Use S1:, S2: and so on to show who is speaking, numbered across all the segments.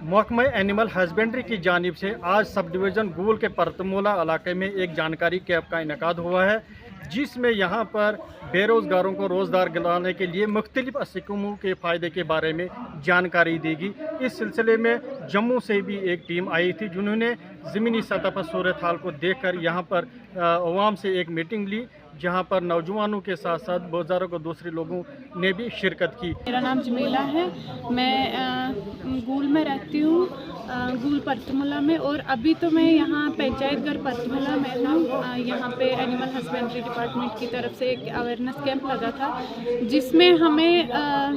S1: महकमा animal husbandry की जानिब से आज सब डिवीज़न गूल के परतमूला इलाके में एक जानकारी कैंप का इनेकाद हुआ है, जिसमें यहाँ पर बेरोज़गारों को रोज़गार दिलाने के लिए मुख्तलिफ स्कीमों के फ़ायदे के बारे में जानकारी देगी। इस सिलसिले में जम्मू से भी एक टीम आई थी, जिन्होंने ज़मीनी सतह पर सूरत हाल को देखकर यहाँ पर अवाम से एक मीटिंग ली, जहाँ पर नौजवानों के साथ साथ बुज़ुर्ग और दूसरे लोगों ने भी शिरकत की।
S2: मेरा नाम जमीला है, मैं गूल में रहती हूँ, गूल परतमूला में। और अभी तो मैं यहाँ पंचायत घर परतमूला में हूँ। यहाँ पे एनिमल हस्बेंड्री डिपार्टमेंट की तरफ से एक अवेयरनेस कैंप लगा था, जिसमें हमें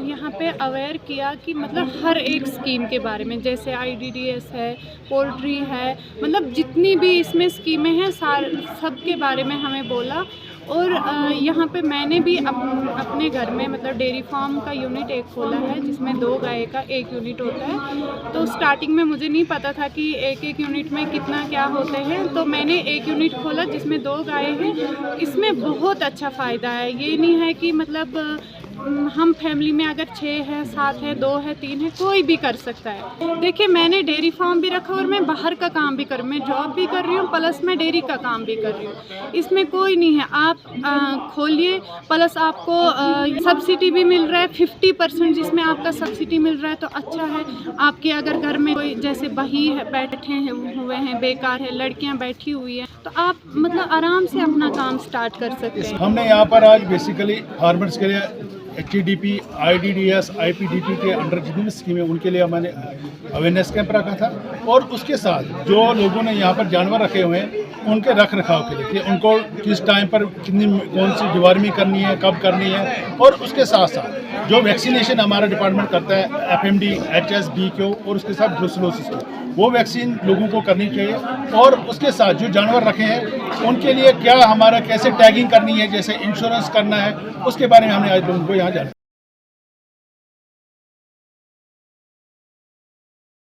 S2: यहाँ पे अवेयर किया कि मतलब हर एक स्कीम के बारे में, जैसे IDDS है, पोल्ट्री है, मतलब जितनी भी इसमें स्कीमें हैं सब के बारे में हमें बोला। और यहाँ पे मैंने भी अपने घर में मतलब डेयरी फार्म का यूनिट एक खोला है, जिसमें 2 गाय का एक यूनिट होता है। तो स्टार्टिंग में मुझे नहीं पता था कि एक यूनिट में कितना क्या होते हैं, तो मैंने एक यूनिट खोला जिसमें 2 गाय हैं। इसमें बहुत अच्छा फ़ायदा है। ये नहीं है कि मतलब हम फैमिली में अगर 6 है, 7 है, 2 है, 3 है, कोई भी कर सकता है। देखिए, मैंने डेयरी फार्म भी रखा और मैं बाहर का काम भी कर, मैं जॉब भी कर रही हूँ प्लस मैं डेयरी का काम भी कर रही हूँ। इसमें कोई नहीं है, आप खोलिए, प्लस आपको सब्सिडी भी मिल रहा है 50%, जिसमें आपका सब्सिडी मिल रहा है तो अच्छा है। आपके अगर घर में कोई जैसे बही है, बैठे हुए हैं, बेकार है, लड़कियाँ बैठी हुई हैं, तो आप मतलब आराम से अपना काम स्टार्ट कर सकते हैं।
S3: हमने यहाँ पर आज बेसिकली फार्मर्स के लिए HDP, IDDS, IPDP के अंडर जितनी भी स्कीमें उनके लिए मैंने अवेयरनेस कैंप रखा था। और उसके साथ जो लोगों ने यहाँ पर जानवर रखे हुए हैं उनके रख रखाव के लिए कि उनको किस टाइम पर कौन सी डिवार्मिंग करनी है, कब करनी है। और उसके साथ साथ जो वैक्सीनेशन हमारा डिपार्टमेंट करता है FMD, HS, BQ और उसके साथ ब्रुसेलोसिस को, वो वैक्सीन लोगों को करनी चाहिए। और उसके साथ जो जानवर रखे हैं उनके लिए क्या हमारा कैसे टैगिंग करनी है, जैसे इंश्योरेंस करना है, उसके बारे में हमने आज लोगों को यहाँ जाना।